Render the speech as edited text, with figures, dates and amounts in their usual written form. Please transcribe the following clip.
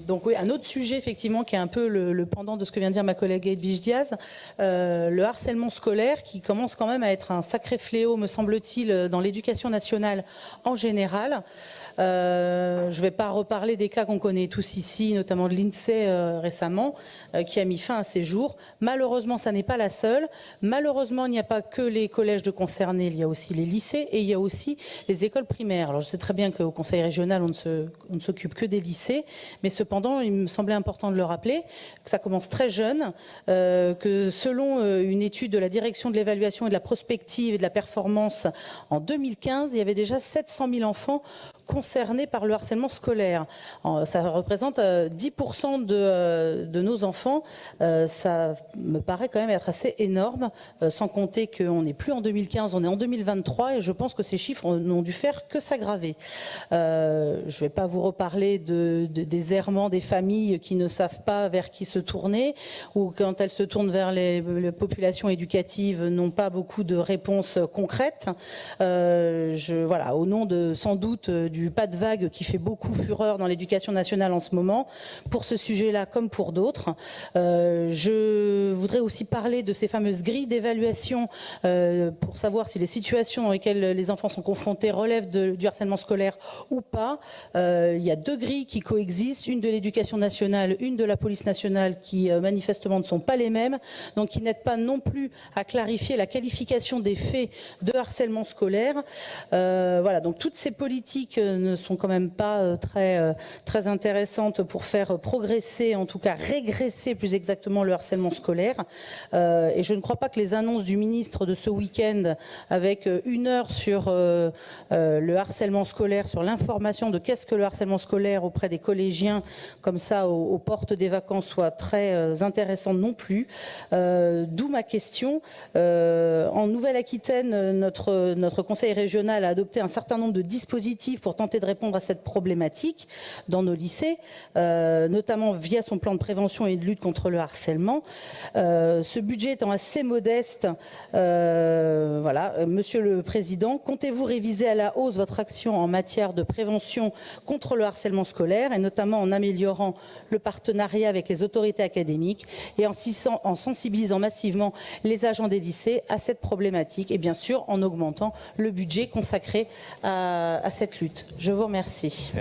Donc oui, un autre sujet effectivement qui est un peu le pendant de ce que vient de dire ma collègue Edwige Diaz, le harcèlement scolaire qui commence quand même à être un sacré fléau, me semble-t-il, dans l'éducation nationale en général. Je ne vais pas reparler des cas qu'on connaît tous ici, notamment de l'INSEE récemment, qui a mis fin à ces jours. Malheureusement, ça n'est pas la seule. Malheureusement, il n'y a pas que les collèges de concernés, il y a aussi les lycées et il y a aussi les écoles primaires. Alors je sais très bien qu'au conseil régional, on ne s'occupe que des lycées, mais cependant, il me semblait important de le rappeler, que ça commence très jeune, que selon une étude de la direction de l'évaluation et de la prospective et de la performance en 2015, il y avait déjà 700 000 enfants concernés par le harcèlement scolaire. Ça représente 10% de nos enfants. Ça me paraît quand même être assez énorme, sans compter qu'on n'est plus en 2015, on est en 2023 et je pense que ces chiffres n'ont dû faire que s'aggraver. Je ne vais pas vous reparler des errements des familles qui ne savent pas vers qui se tourner ou quand elles se tournent vers les populations éducatives n'ont pas beaucoup de réponses concrètes. Voilà, au nom de sans doute du pas de vague qui fait beaucoup fureur dans l'éducation nationale en ce moment, pour ce sujet-là comme pour d'autres. Je voudrais aussi parler de ces fameuses grilles d'évaluation pour savoir si les situations dans lesquelles les enfants sont confrontés relèvent du harcèlement scolaire ou pas. Il y a deux grilles qui coexistent, une de l'éducation nationale, une de la police nationale qui manifestement ne sont pas les mêmes, donc qui n'aident pas non plus à clarifier la qualification des faits de harcèlement scolaire. Voilà, donc toutes ces politiques ne sont quand même pas très intéressantes pour faire progresser, en tout cas régresser plus exactement le harcèlement scolaire. Et je ne crois pas que les annonces du ministre de ce week-end avec 1 heure sur le harcèlement scolaire, sur l'information de qu'est-ce que le harcèlement scolaire auprès des collégiens, comme ça aux portes des vacances, soient très intéressantes non plus. D'où ma question. En Nouvelle-Aquitaine, notre conseil régional a adopté un certain nombre de dispositifs pour tenter de répondre à cette problématique dans nos lycées, notamment via son plan de prévention et de lutte contre le harcèlement. Ce budget étant assez modeste, voilà, Monsieur le Président, comptez-vous réviser à la hausse votre action en matière de prévention contre le harcèlement scolaire et notamment en améliorant le partenariat avec les autorités académiques et en sensibilisant massivement les agents des lycées à cette problématique et bien sûr en augmentant le budget consacré à cette lutte. Je vous remercie.